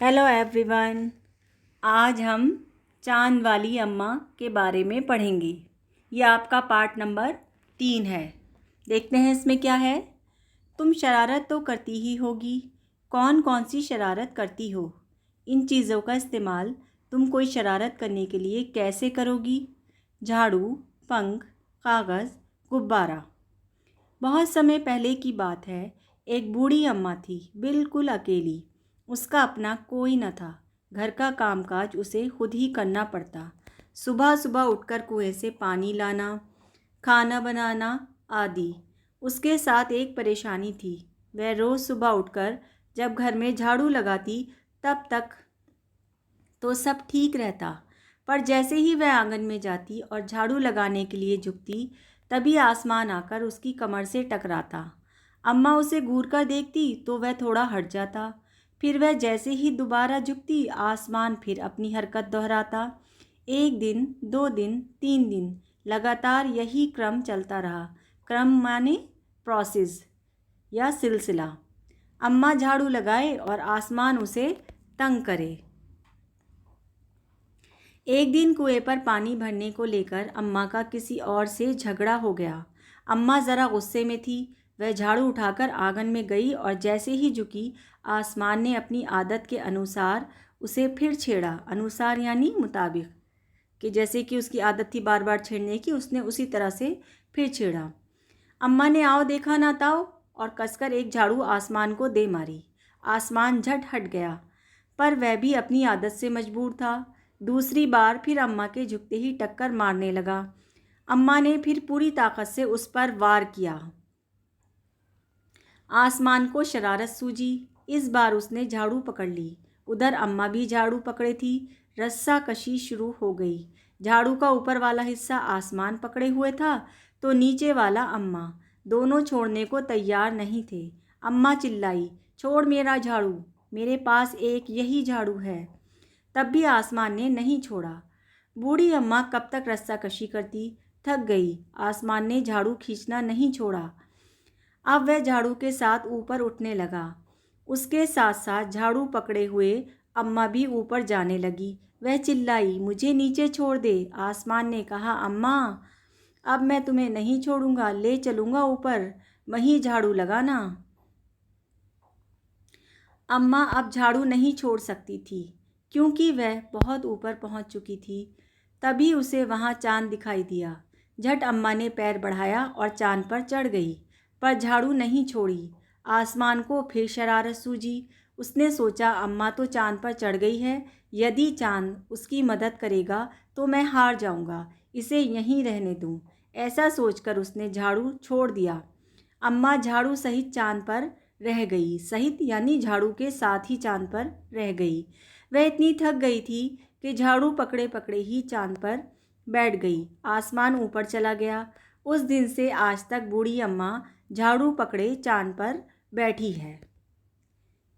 Hello everyone. आज हम चांद वाली अम्मा के बारे में पढ़ेंगे। ये आपका पार्ट नंबर 3 है। देखते हैं इसमें क्या है। तुम शरारत तो करती ही होगी। कौन कौन सी शरारत करती हो? इन चीज़ों का इस्तेमाल तुम कोई शरारत करने के लिए कैसे करोगी? झाड़ू, पंख, कागज़, गुब्बारा। बहुत समय पहले की बात है। एक बूढ़ी अम्मा थी, बिल्कुल अकेली। उसका अपना कोई न था। घर का कामकाज उसे खुद ही करना पड़ता। सुबह सुबह उठकर कुएं से पानी लाना, खाना बनाना आदि। उसके साथ एक परेशानी थी। वह रोज़ सुबह उठकर जब घर में झाड़ू लगाती तब तक तो सब ठीक रहता, पर जैसे ही वह आंगन में जाती और झाड़ू लगाने के लिए झुकती, तभी आसमान आकर उसकी कमर से टकराता। अम्मा उसे घूर कर देखती तो वह थोड़ा हट जाता। फिर वह जैसे ही दोबारा झुकती, आसमान फिर अपनी हरकत दोहराता। 1 दिन, 2 दिन, 3 दिन, लगातार यही क्रम चलता रहा। क्रम माने प्रोसेस या सिलसिला। अम्मा झाड़ू लगाए और आसमान उसे तंग करे। एक दिन कुएं पर पानी भरने को लेकर अम्मा का किसी और से झगड़ा हो गया। अम्मा ज़रा गुस्से में थी। वह झाड़ू उठाकर आंगन में गई और जैसे ही झुकी, आसमान ने अपनी आदत के अनुसार उसे फिर छेड़ा। अनुसार यानी मुताबिक, कि जैसे कि उसकी आदत थी बार बार छेड़ने की, उसने उसी तरह से फिर छेड़ा। अम्मा ने आओ देखा ना ताओ और कसकर एक झाड़ू आसमान को दे मारी। आसमान झट हट गया, पर वह भी अपनी आदत से मजबूर था। दूसरी बार फिर अम्मा के झुकते ही टक्कर मारने लगा। अम्मा ने फिर पूरी ताकत से उस पर वार किया। आसमान को शरारत सूझी। इस बार उसने झाड़ू पकड़ ली। उधर अम्मा भी झाड़ू पकड़े थी। रस्सा कशी शुरू हो गई। झाड़ू का ऊपर वाला हिस्सा आसमान पकड़े हुए था तो नीचे वाला अम्मा। दोनों छोड़ने को तैयार नहीं थे। अम्मा चिल्लाई, छोड़ मेरा झाड़ू, मेरे पास एक यही झाड़ू है। तब भी आसमान ने नहीं छोड़ा। बूढ़ी अम्मा कब तक रस्सा कशी करती, थक गई। आसमान ने झाड़ू खींचना नहीं छोड़ा। अब वह झाड़ू के साथ ऊपर उठने लगा। उसके साथ साथ झाड़ू पकड़े हुए अम्मा भी ऊपर जाने लगी। वह चिल्लाई, मुझे नीचे छोड़ दे। आसमान ने कहा, अम्मा अब मैं तुम्हें नहीं छोड़ूंगा, ले चलूंगा ऊपर, वहीं झाड़ू लगाना। अम्मा अब झाड़ू नहीं छोड़ सकती थी, क्योंकि वह बहुत ऊपर पहुंच चुकी थी। तभी उसे वहां चांद दिखाई दिया। झट अम्मा ने पैर बढ़ाया और चांद पर चढ़ गई, पर झाड़ू नहीं छोड़ी। आसमान को फिर शरारत सूझी। उसने सोचा, अम्मा तो चांद पर चढ़ गई है, यदि चांद उसकी मदद करेगा तो मैं हार जाऊंगा, इसे यहीं रहने दूं। ऐसा सोचकर उसने झाड़ू छोड़ दिया। अम्मा झाड़ू सहित चांद पर रह गई। सहित यानी झाड़ू के साथ ही चांद पर रह गई। वह इतनी थक गई थी कि झाड़ू पकड़े पकड़े ही चांद पर बैठ गई। आसमान ऊपर चला गया। उस दिन से आज तक बूढ़ी अम्मा झाड़ू पकड़े चांद पर बैठी है।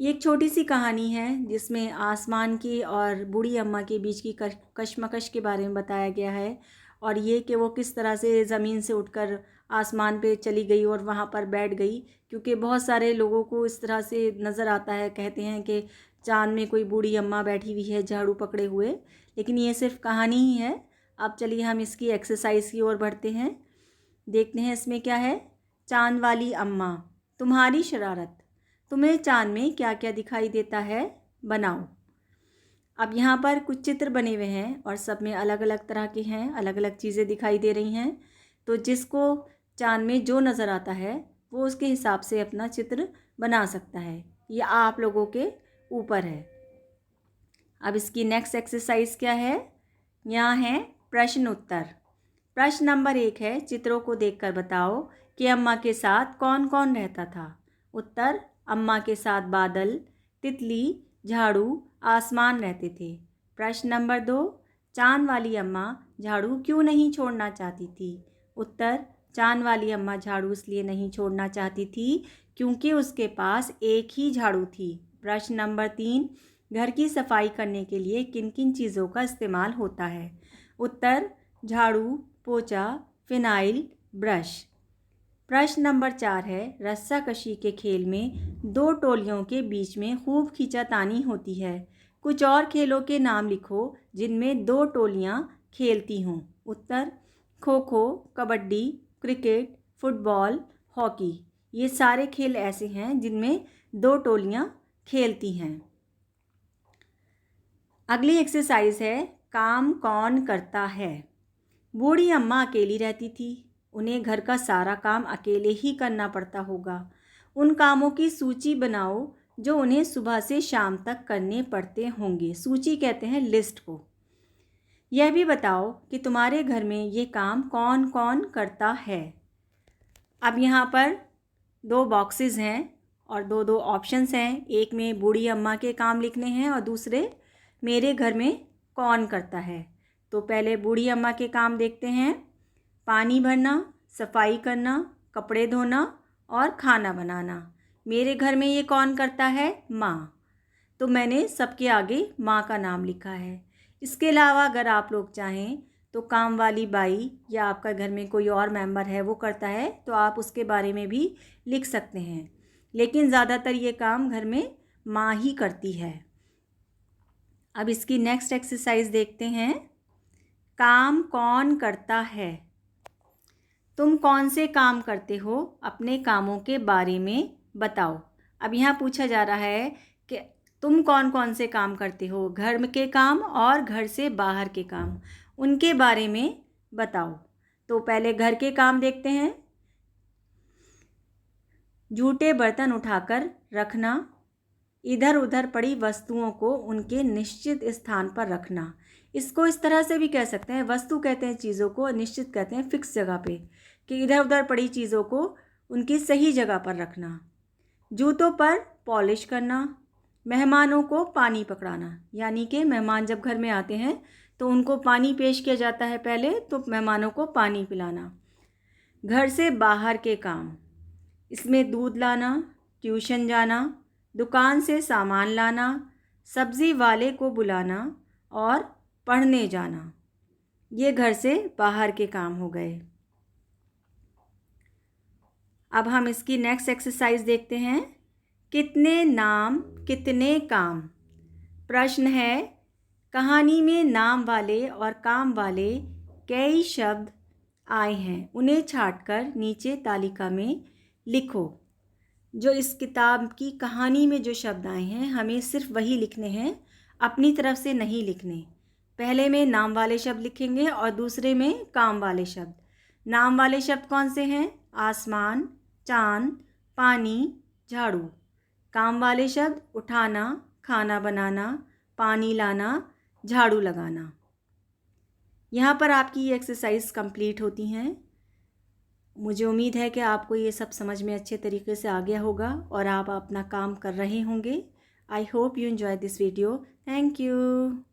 ये एक छोटी सी कहानी है जिसमें आसमान की और बूढ़ी अम्मा के बीच की कशमकश के बारे में बताया गया है, और ये कि वो किस तरह से ज़मीन से उठकर आसमान पे चली गई और वहाँ पर बैठ गई। क्योंकि बहुत सारे लोगों को इस तरह से नज़र आता है, कहते हैं कि चाँद में कोई बूढ़ी अम्मा बैठी हुई है झाड़ू पकड़े हुए, लेकिन ये सिर्फ कहानी ही है। अब चलिए हम इसकी एक्सरसाइज की ओर बढ़ते हैं। देखते हैं इसमें क्या है। चाँद वाली अम्मा, तुम्हारी शरारत। तुम्हें चाँद में क्या क्या दिखाई देता है, बनाओ। अब यहाँ पर कुछ चित्र बने हुए हैं और सब में अलग अलग तरह के हैं, अलग अलग चीज़ें दिखाई दे रही हैं। तो जिसको चाँद में जो नज़र आता है वो उसके हिसाब से अपना चित्र बना सकता है। ये आप लोगों के ऊपर है। अब इसकी नेक्स्ट एक्सरसाइज क्या है। यहाँ है प्रश्न उत्तर। प्रश्न नंबर 1 है, चित्रों को देखकर बताओ कि अम्मा के साथ कौन कौन रहता था। उत्तर, अम्मा के साथ बादल, तितली, झाड़ू, आसमान रहते थे। प्रश्न नंबर 2, चाँद वाली अम्मा झाड़ू क्यों नहीं छोड़ना चाहती थी। उत्तर, चाँद वाली अम्मा झाड़ू इसलिए नहीं छोड़ना चाहती थी क्योंकि उसके पास एक ही झाड़ू थी। प्रश्न नंबर 3, घर की सफाई करने के लिए किन किन चीज़ों का इस्तेमाल होता है। उत्तर, झाड़ू, पोछा, फिनाइल, ब्रश। प्रश्न नंबर 4 है, रस्साकशी के खेल में दो टोलियों के बीच में खूब खींचातानी होती है। कुछ और खेलों के नाम लिखो जिनमें दो टोलियां खेलती हों। उत्तर, kho kho, kabaddi, cricket, football, hockey. ये सारे खेल ऐसे हैं जिनमें दो टोलियां खेलती हैं। अगली एक्सरसाइज है, काम कौन करता है। बूढ़ी अम्मा अकेली रहती थी। उन्हें घर का सारा काम अकेले ही करना पड़ता होगा। उन कामों की सूची बनाओ जो उन्हें सुबह से शाम तक करने पड़ते होंगे। सूची कहते हैं लिस्ट को। यह भी बताओ कि तुम्हारे घर में ये काम कौन कौन करता है। अब यहाँ पर दो बॉक्सेस हैं और दो दो ऑप्शंस हैं। एक में बूढ़ी अम्मा के काम लिखने हैं और दूसरे मेरे घर में कौन करता है। तो पहले बूढ़ी अम्मा के काम देखते हैं। पानी भरना, सफाई करना, कपड़े धोना और खाना बनाना। मेरे घर में ये कौन करता है? माँ। तो मैंने सबके आगे माँ का नाम लिखा है। इसके अलावा अगर आप लोग चाहें तो काम वाली बाई या आपका घर में कोई और मेंबर है वो करता है तो आप उसके बारे में भी लिख सकते हैं, लेकिन ज़्यादातर ये काम घर में माँ ही करती है। अब इसकी नेक्स्ट एक्सरसाइज देखते हैं। काम कौन करता है। तुम कौन से काम करते हो, अपने कामों के बारे में बताओ। अब यहाँ पूछा जा रहा है कि तुम कौन कौन से काम करते हो, घर के काम और घर से बाहर के काम, उनके बारे में बताओ। तो पहले घर के काम देखते हैं। जूठे बर्तन उठाकर रखना, इधर उधर पड़ी वस्तुओं को उनके निश्चित स्थान पर रखना। इसको इस तरह से भी कह सकते हैं, वस्तु कहते हैं चीज़ों को, निश्चित कहते हैं फिक्स जगह पे, कि इधर उधर पड़ी चीज़ों को उनकी सही जगह पर रखना। जूतों पर पॉलिश करना, मेहमानों को पानी पकड़ाना, यानी कि मेहमान जब घर में आते हैं तो उनको पानी पेश किया जाता है पहले, तो मेहमानों को पानी पिलाना। घर से बाहर के काम, इसमें दूध लाना, ट्यूशन जाना, दुकान से सामान लाना, सब्ज़ी वाले को बुलाना और पढ़ने जाना। ये घर से बाहर के काम हो गए। अब हम इसकी नेक्स्ट एक्सरसाइज देखते हैं। कितने नाम कितने काम। प्रश्न है, कहानी में नाम वाले और काम वाले कई शब्द आए हैं, उन्हें छांटकर नीचे तालिका में लिखो। जो इस किताब की कहानी में जो शब्द आए हैं हमें सिर्फ वही लिखने हैं, अपनी तरफ से नहीं लिखने। पहले में नाम वाले शब्द लिखेंगे और दूसरे में काम वाले शब्द। नाम वाले शब्द कौन से हैं? आसमान, चांद, पानी, झाड़ू। काम वाले शब्द उठाना, खाना बनाना, पानी लाना, झाड़ू लगाना। यहाँ पर आपकी ये एक्सरसाइज कंप्लीट होती हैं। मुझे उम्मीद है कि आपको ये सब समझ में अच्छे तरीके से आ गया होगा और आप अपना काम कर रहे होंगे। I hope you enjoy this video. Thank you.